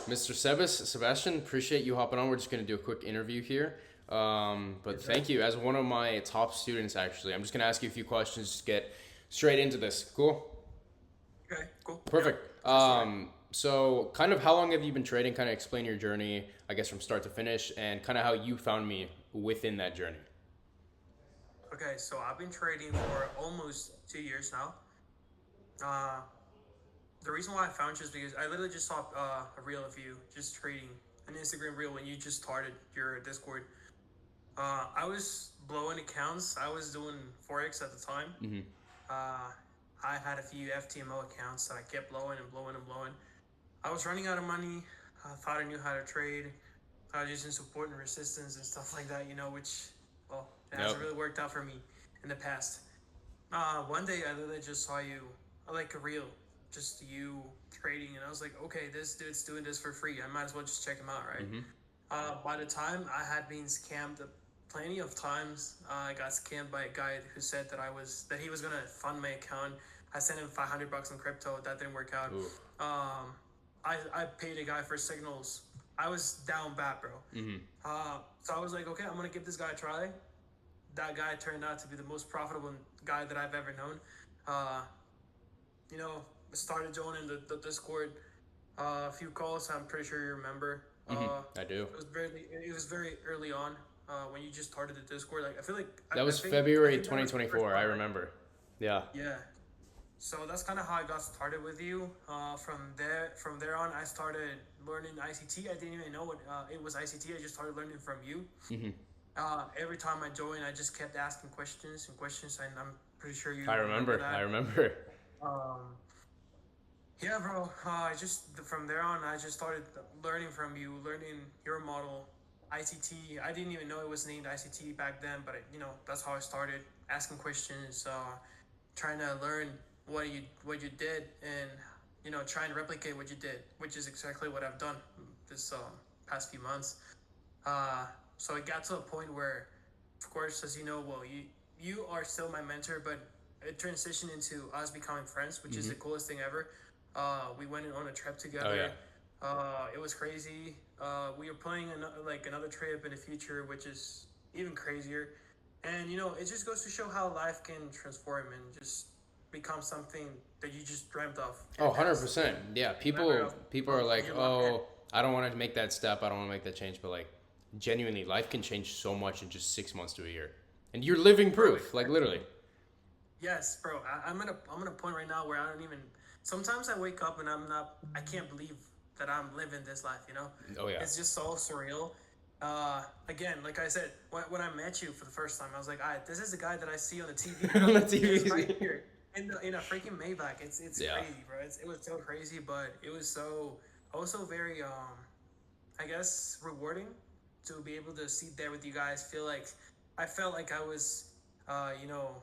Mr. Sebastian, appreciate you hopping on. We're just going to do a quick interview here. But Yes, sir. thank you. As one of my top students, actually, I'm just going to ask you a few questions, just get straight into this. Cool? Okay, cool. Yep. Perfect. Let's do it. So, kind of how long have you been trading? Kind of explain your journey, I guess, from start to finish, and kind of how you found me within that journey. Okay, so I've been trading for almost 2 years now. Uh, the reason why I found you is because I literally just saw a reel of you just trading an Instagram reel when you just started your Discord. I was blowing accounts. I was doing Forex at the time. Mm-hmm. Uh, I had a few FTMO accounts that I kept blowing and blowing and blowing. I was running out of money. I thought I knew how to trade. I was using support and resistance and stuff like that, which, well, it Yep. hasn't really worked out for me in the past. One day I literally just saw you, like a reel, just you trading, and I was like, okay, this dude's doing this for free. I might as well just check him out, right? Mm-hmm. By the time I had been scammed plenty of times, I got scammed by a guy who said that he was gonna fund my account. I sent him $500 in crypto. That didn't work out. Ooh. I paid a guy for signals. I was down bad, bro. Mm-hmm. So I was like, okay, I'm gonna give this guy a try. That guy turned out to be the most profitable guy that I've ever known. Uh, you know, started joining the Discord. A few calls. I'm pretty sure you remember. Mm-hmm. I do. It was very early on. When you just started the Discord, like I feel like That I was think I February think that was the first 2024. I time, right? remember. Yeah. Yeah. So that's kind of how I got started with you. From there on, I started learning ICT. I didn't even know what it was ICT. I just started learning from you. Mm-hmm. Every time I joined, I just kept asking questions and questions, and I'm pretty sure you I remember remember. I that. remember. Um, yeah, bro. I just from there on, I just started learning from you, learning your model, ICT. I didn't even know it was named ICT back then, but that's how I started asking questions, trying to learn what you did, and trying to replicate what you did, which is exactly what I've done this past few months. Uh, so it got to a point where, of course, as you know, well, you are still my mentor, but it transitioned into us becoming friends, which is Mm-hmm. the coolest thing ever. We went on a trip Oh yeah. together. It was crazy. We are planning another trip in the future, which is even crazier. And it just goes to show how life can transform and just become something that you just dreamt of in Oh, the past. 100%. Yeah, Matter people are of like, your luck. "Oh, I don't want to make that step. I don't want to make that change." But like genuinely, life can change so much in just 6 months to a year. And you're living Bro, proof, like literally. yes, bro. I'm at a point right now where I don't even. Sometimes I wake up and I'm not. I can't believe that I'm living this life. Oh yeah. It's just so surreal. Again, like I said, when I met you for the first time, I was like, this is the guy that I see on the TV. On the He's right TV. here in a freaking Maybach. It's Yeah. crazy, bro. It was so crazy, but it was so also very I guess rewarding to be able to sit there with you guys. I felt like I was, you know,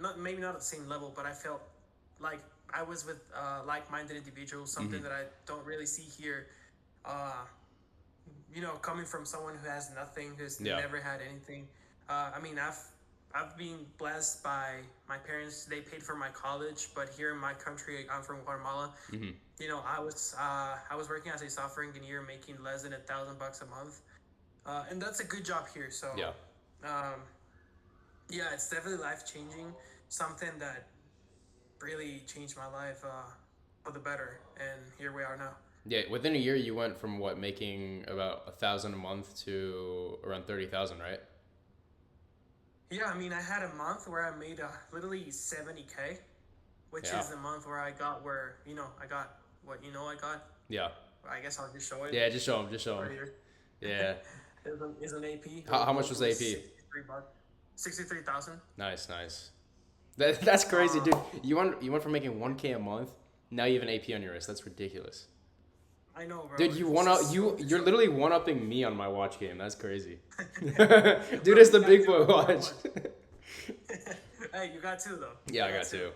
not maybe not at the same level, but I felt like I was with like-minded individuals, Mm-hmm. something that I don't really see here. Uh, coming from someone who has nothing, who's Yeah. never had anything. I mean, I've been blessed by my parents. They paid for my college, but here in my country, I'm from Guatemala. Mm-hmm. I was working as a software engineer, making less than $1,000 a month, and that's a good job here. So, Yeah. um, yeah, it's definitely life changing. Something that really changed my life for the better, and here we are now. Yeah. Within a year, you went from what making about 1,000 a month to around 30,000, right? Yeah, I mean, I had a month where I made literally 70K, which Yeah. is the month where I got what I got. Yeah. I guess I'll just show it Yeah. Just show them. Just show right them. here. Yeah. Is an AP. How much was It the was AP? 63 bucks. 63,000. Nice. Nice. That's crazy, Uh, dude. You went from making 1K a month. Now you have an AP on your wrist. That's ridiculous. I know, bro. Dude, you It's one up just so you're so. literally one upping me on my watch game. That's crazy. Dude, Bro, it's you the got big two. boy I don't know how watch. much. Hey, you got two though. Yeah, You I got got two. two.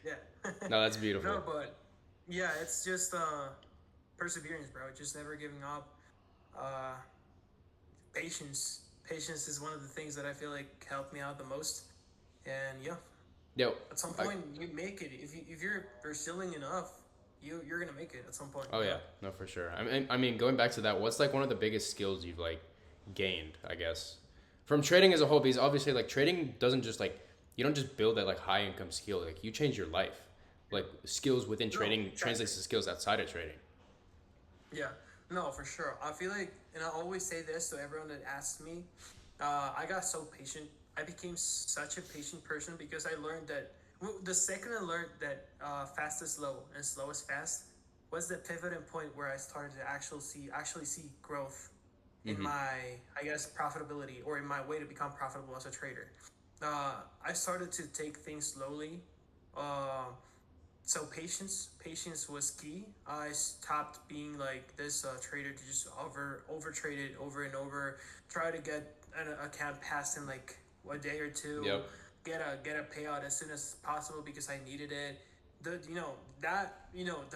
Yeah. No, that's beautiful. No, but yeah, it's just perseverance, bro. Just never giving up. Uh, patience. Patience is one of the things that I feel like helped me out the most. And yeah, Yo, at some I, point you make it. If you're pursuing enough, you're gonna make it at some point. Oh yeah, no, for sure. I mean, going back to that, what's like one of the biggest skills you've like gained, I guess, from trading as a whole? Because obviously, like trading doesn't just like you don't just build that like high income skill. Like you change your life. Like skills within No, trading exactly. translates to skills outside of trading. Yeah, no, for sure. I feel like, and I always say this to everyone that asks me. I got so patient. I became such a patient person because I learned that the second I learned that fast is slow and slow is fast was the pivoting point where I started to actually see growth in Mm-hmm. my, I guess, profitability, or in my way to become profitable as a trader. I started to take things slowly. Uh, so patience was key. I stopped being like this trader to just over trade it over and over, try to get an account passed in like a day or two, Yep. get a payout as soon as possible because I needed it. The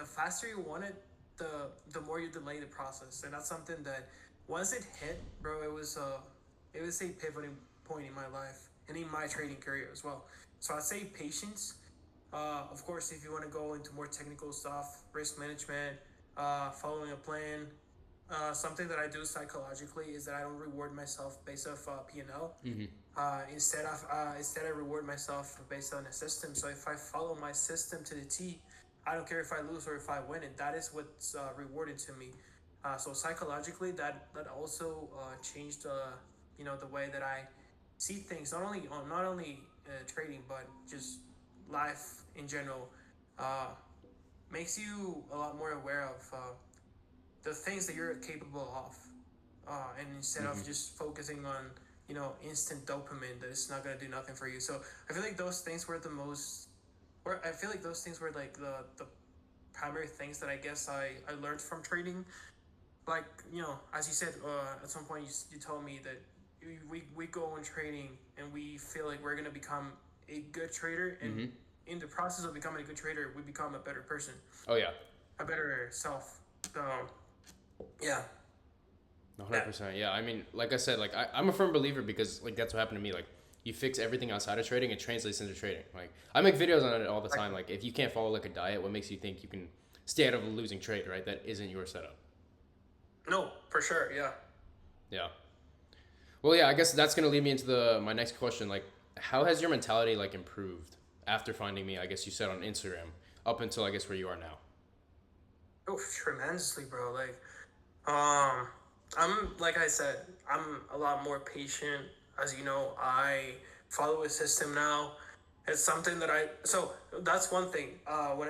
faster you want it, the more you delay the process, and that's something that once it hit, bro, it was a pivoting point in my life and in my trading career as well. So I'd say patience. Of course, if you want to go into more technical stuff, risk management, following a plan, something that I do psychologically is that I don't reward myself based off P&L. Mm-hmm. Instead I reward myself based on a system. So if I follow my system to the T, I don't care if I lose or if I win it. That is what's rewarded to me. So psychologically, that also changed the way that I see things. Not only trading, but just life in general. Uh, Makes you a lot more aware of the things that you're capable of, and instead Mm-hmm. of just focusing on instant dopamine that is not gonna do nothing for you. So I feel like those things were the most, or I feel like those things were like the primary things that I guess I learned from trading. Like, as you said, at some point you told me that we go on trading and we feel like we're gonna become a good trader, and Mm-hmm. in the process of becoming a good trader, we become a better person, Oh yeah. a better self. So yeah, that 100%. Yeah. I mean, like I said, like I'm a firm believer because like that's what happened to me. Like you fix everything outside of trading, it translates into trading. Like I make videos on it all the time. exactly. Like if you can't follow like a diet, what makes you think you can stay out of a losing trade, right? That isn't your setup. No, for sure. Yeah. Yeah. Well, yeah. I guess that's gonna lead me into the my next question. Like, how has your mentality like improved after finding me? I guess you said on Instagram up until I guess where you are now. Oh, tremendously, bro. Um, I'm like I said, I'm a lot more patient. As you know, I follow a system now. It's something that I so that's one thing. When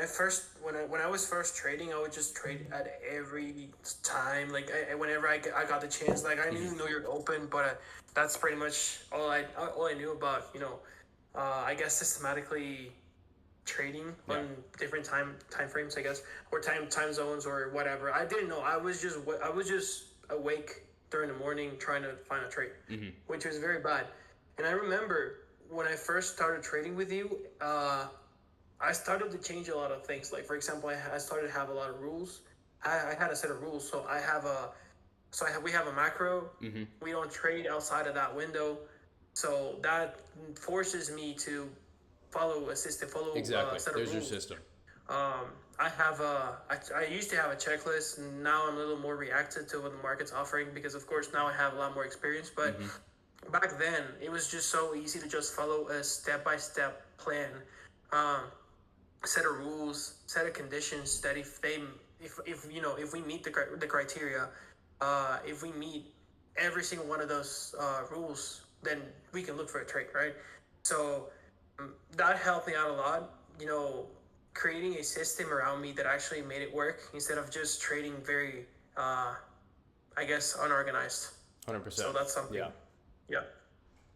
I was first trading, I would just trade at every time. Like whenever I got the chance, like I Mm-hmm. knew New York Open, but that's pretty much all I knew about. I guess systematically trading Yeah. on different time frames, I guess, or time zones or whatever. I didn't know. I was just awake during the morning trying to find a trade, Mm-hmm. which was very bad. And I remember when I first started trading with you, I started to change a lot of things. Like for example, I started to have a lot of rules. I had a set of rules, so we have a macro. Mm-hmm. We don't trade outside of that window, so that forces me to follow a system, follow a Exactly. set of There's your rules. system. I used to have a checklist, and now I'm a little more reactive to what the market's offering because, of course, now I have a lot more experience. But Mm-hmm. back then, it was just so easy to just follow a step-by-step plan, um, set of rules, set of conditions that if we meet the criteria, if we meet every single one of those rules, then we can look for a trade, right? So that helped me out a lot. Creating a system around me that actually made it work instead of just trading very, I guess, unorganized. So 100%. that's something. Yeah. Yeah.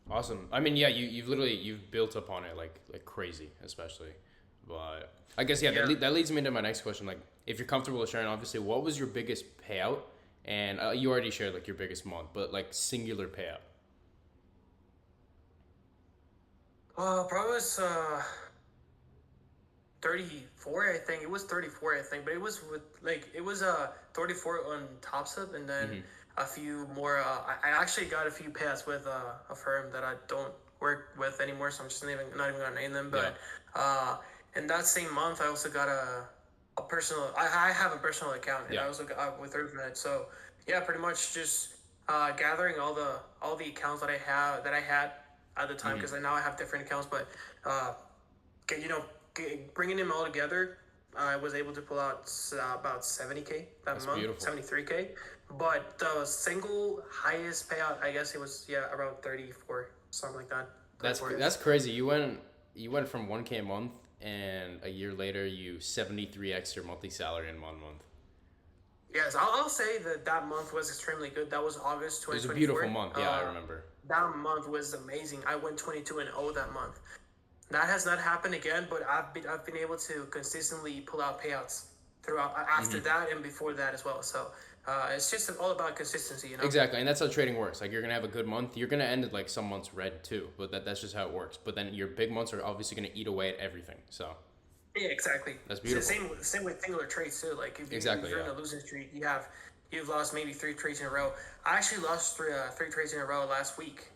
Awesome. I mean, yeah, you've built up on it like crazy, especially. But I guess yeah, Yeah. that leads me into my next question. Like, if you're comfortable with sharing, obviously, what was your biggest payout? And you already shared like your biggest month, but like singular payout. Probably was 34, I think. It was 34, I think, but it was with like it was 34 on TopSub, and then Mm-hmm. a few more. I actually got a few payouts with a firm that I don't work with anymore, so I'm just not even gonna name them. Yeah. But in that same month, I also got a a personal. I have a personal account, and Yeah. I was with Earthnet. So yeah, pretty much just gathering all the accounts that I had at the time, Hmm. because now I have different accounts. But uh, you know, bringing them all together, I was able to pull out about 70K that That's month, beautiful. 73K. But the single highest payout, I guess it was, yeah, around 34, something like that. 34 ish. That's crazy. You went from 1K a month, and a year later you 73x your monthly salary in 1 month. Yes, I'll say that that month was extremely good. That was August It was a beautiful 2024. month. Yeah, I remember. That month was amazing. I went 22-0 that month. That has not happened again, but I've been able to consistently pull out payouts throughout after Hmm. that and before that as well. So it's just all about consistency, you know. Exactly, and that's how trading works. Like you're gonna have a good month, you're gonna end like some months red too, but that's just how it works. But then your big months are obviously gonna eat away at everything. So Yeah, exactly. that's It's the beautiful. same with singular trades too. Like if Exactly. you're in Yeah. a losing streak, you've lost maybe three trades in a row. I actually lost three trades in a row last week.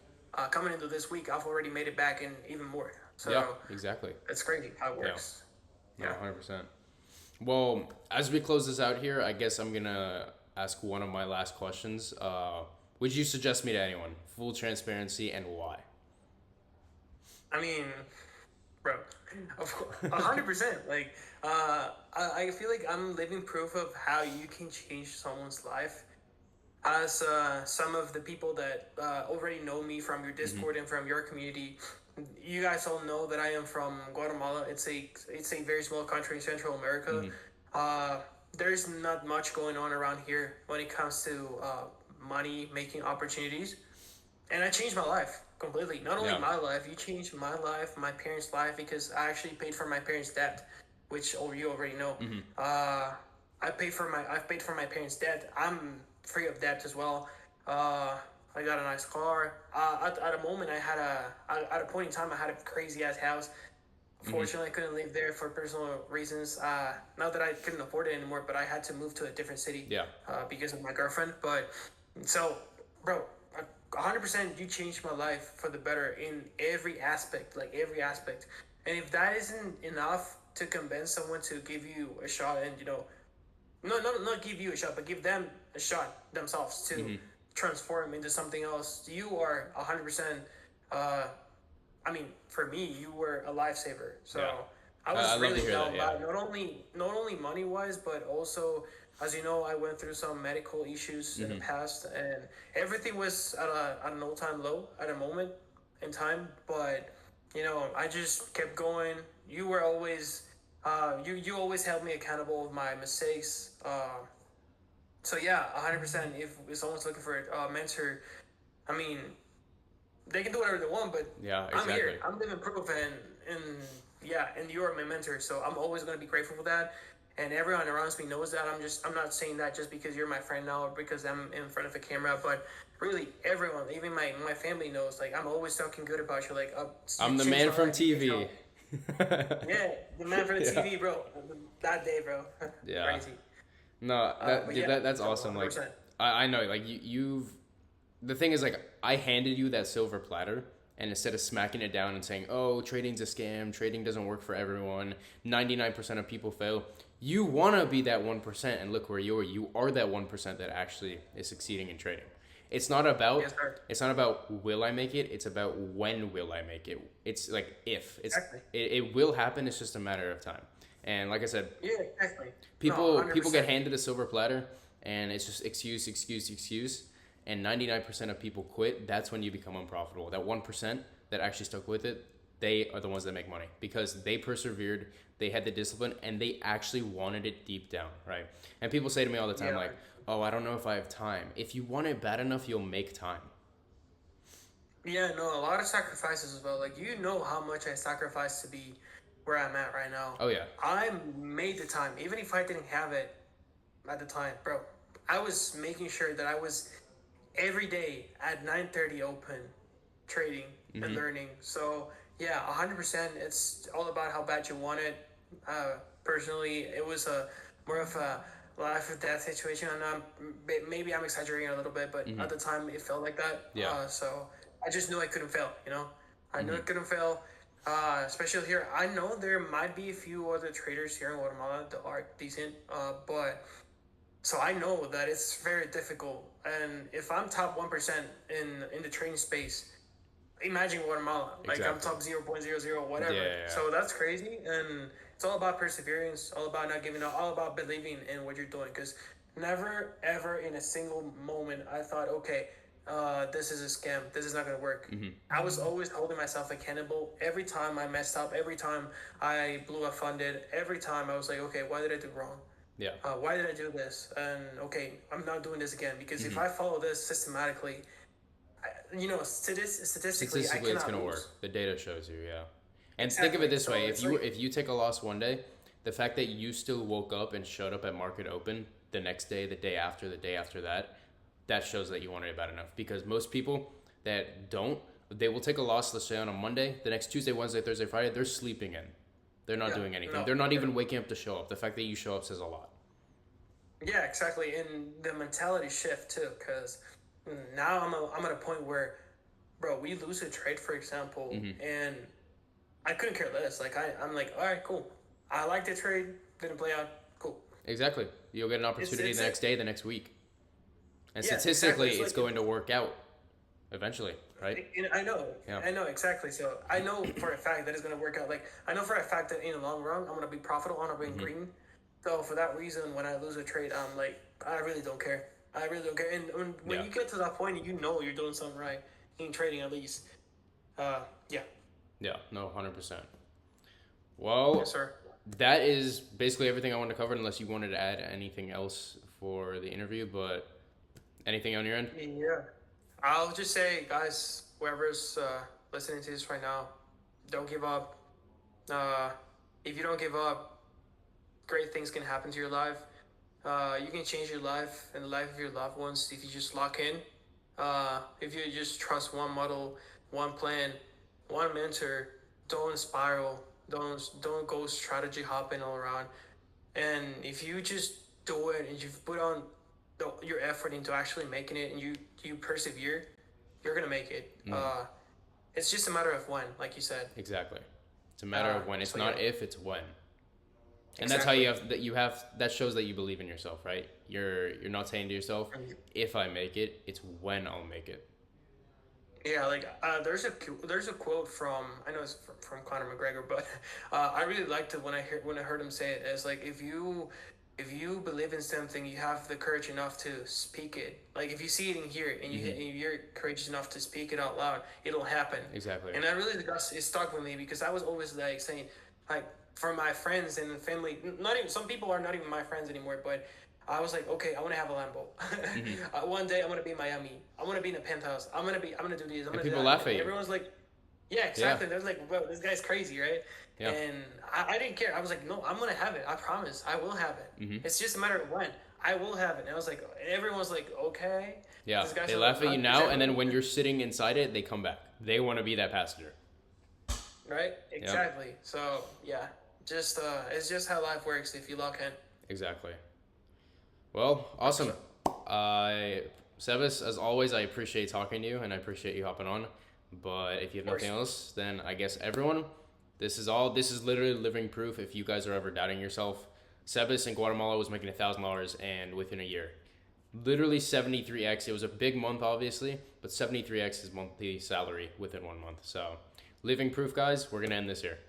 Coming into this week, I've already made it back and even more. Yeah. So Exactly. it's crazy how it Yeah. works. No, Yeah. 100%. Well, as we close this out here, I guess I'm gonna ask one of my last questions. Would you suggest me to anyone? Full transparency and why? I mean, bro, 100%. Like, I feel like I'm living proof of how you can change someone's life. As some of the people that already know me from your Hmm. Discord and from your community, you guys all know that I am from Guatemala. It's a very small country in Central America. Hmm. Uh, there's not much going on around here when it comes to money making opportunities, and I changed my life completely. Not only Yeah. my life, you changed my life, my parents' life, because I actually paid for my parents' debt, which you already know. Hmm. Uh, I've paid for my parents' debt. I'm free of debt as well. Uh, I got a nice car. At a moment, at a point in time, I had a crazy ass house. Hmm. Fortunately, I couldn't live there for personal reasons. Not that I couldn't afford it anymore, but I had to move to a different city Yeah. because of my girlfriend. But so, bro, 100% you changed my life for the better in every aspect, like every aspect. And if that isn't enough to convince someone to give you a shot, and not give you a shot, but give them a shot themselves to Hmm. transform into something else, you are 100%. Uh, I mean, for me, you were a lifesaver. So Yeah. I I was love to really hear that. down Yeah. bad, not only money wise, but also, as you know, I went through some medical issues in the Hmm. past, and everything was at an all time low at a moment in time. But I just kept going. You were always you always held me accountable of my mistakes. So yeah, 100%. If someone's looking for a mentor, I mean, they can do whatever they want, but Yeah. I'm Exactly. here. I'm living proof, and yeah, and you are my mentor, so I'm always gonna be grateful for that. And everyone around me knows that. I'm not saying that just because you're my friend now or because I'm in front of a camera, but really everyone, even my family knows. Like I'm always talking good about you. Like you I'm the changed man my from life. You changed TV. my Yeah, the man for the Yeah. TV, bro. That day, bro. Yeah. Crazy. No, that But dude, yeah, that's so awesome. Like, 100%. I know, like you've the thing is like I handed you that silver platter, and instead of smacking it down and saying, "Oh, trading's a scam. Trading doesn't work for everyone. 99% of people fail." You want to be that 1%, and look where you are. You are that 1% that actually is succeeding in trading. It's not about Yes, sir. it's not about will I make it. It's about when will I make it. It's like if Exactly. it will happen. It's just a matter of time. And like I said, Yeah, exactly. No, people get 100%. handed a silver platter, and it's just excuse, excuse, excuse, and 99% of people quit. That's when you become unprofitable. That 1% that actually stuck with it, they are the ones that make money because they persevered, they had the discipline, and they actually wanted it deep down, right? And people say to me all the time, Yeah. like, "Oh, I don't know if I have time." If you want it bad enough, you'll make time. Yeah, no, a lot of sacrifices as well. Like you know how much I sacrificed to be where I'm at right now. Oh yeah. I made the time, even if I didn't have it at the time, bro. I was making sure that I was every day at 9:30 open, trading and Hmm. learning. So yeah, 100%. It's all about how bad you want it. Personally, it was a more of a life or death situation, and maybe I'm exaggerating a little bit, but Hmm. at the time it felt like that. Yeah. So I just knew I couldn't fail. I knew I Hmm. couldn't fail. Especially here. I know there might be a few other traders here in Guatemala that are decent, but so I know that it's very difficult. And if I'm top 1% in the trading space, imagine Guatemala. Like I'm Exactly. top 0.00 whatever. Yeah. So that's crazy, and it's all about perseverance, all about not giving up, all about believing in what you're doing. Because never ever in a single moment I thought, okay, this is a scam. This is not gonna work. I was always holding myself accountable. Every time I messed up, every time I blew a funded, every time I was like, okay, why did I do wrong? Yeah. Why did I do this? And okay, I'm not doing this again because if I follow this systematically, statistically, I Statistically, it's cannot gonna lose. work. The data shows you, yeah. And think of it Exactly. this So way: it's like, if you take a loss one day, the fact that you still woke up and showed up at market open the next day, the day after that, that shows that you wanted it bad enough. Because most people that don't, they will take a loss, let's say on a Monday, the next Tuesday, Wednesday, Thursday, Friday, they're sleeping in. They're not yeah, doing anything. no, They're not even waking up to show up. The fact that you show up says a lot. yeah, exactly. And the mentality shift too, because now I'm at a point where, bro, we lose a trade, for example, and I couldn't care less. Like I'm like, all right, cool. I like the trade, didn't play out, cool. Exactly. You'll get an opportunity It's the next day, the next week. And yeah, exactly. statistically, It's it's like going to work out eventually, right? Yeah. I know exactly. So I know for a fact that it's gonna work out. Like I know for a fact that in the long run, I'm gonna be profitable. I'm gonna be in green. So for that reason, when I lose a trade, I'm like, I really don't care. I really don't care. And when Yeah. you get to that point, you know you're doing something right in trading at least. Yeah, Yeah. No, 100%. yes, Well, sir. that is basically everything I wanted to cover, unless you wanted to add anything else for the interview. But anything on your end? Yeah. I'll just say, guys, whoever's listening to this right now, don't give up. Uh, if you don't give up, great things can happen to your life. You can change your life and the life of your loved ones if you just lock in. If you just trust one model, one plan, one mentor, don't spiral, don't go strategy hopping all around. And if you just do it and you've put on your effort into actually making it and you persevere, you're gonna make it. It's just a matter of when, like you said. Exactly. It's a matter of when. It's So not yeah, if, it's when. And that's how exactly. you have that shows that you believe in yourself, right? You're not saying to yourself, if I make it, it's when I'll make it. Yeah, like there's a quote from, I know it's from Conor McGregor, but I really liked it when I heard him say it. It's like if you believe in something, you have the courage enough to speak it. Like if you see it in here and you're courageous enough to speak it out loud, it'll happen. Exactly. And I really got it stuck with me because I was always like saying, like for my friends and family, not even some people are not even my friends anymore, but I was like, okay, I want to have a Lambo. One day I'm gonna be in Miami. I want to be in a penthouse. I'm gonna do this. I'm And gonna do people that. laugh at And you. everyone's like, yeah, Yeah. exactly. They're like, whoa, this guy's crazy, right? Yeah. And I didn't care. I was like, no, I'm gonna have it. I promise. I will have it. It's just a matter of when. I will have it. And I was like, and everyone's like, okay. Yeah. This guy's They so- laugh at you now, and exactly. then when you're sitting inside it, they come back. They want to be that passenger. Right? Exactly. So yeah, just it's just how life works if you lock in. Exactly. Well, awesome. Sebas, as always, I appreciate talking to you and I appreciate you hopping on. But if you have Of course. nothing else, then I guess everyone, this is literally living proof if you guys are ever doubting yourself. Sebas in Guatemala was making $1,000 and within a year. Literally 73x. It was a big month, obviously, but 73x is monthly salary within 1 month. So, living proof, guys. We're going to end this here.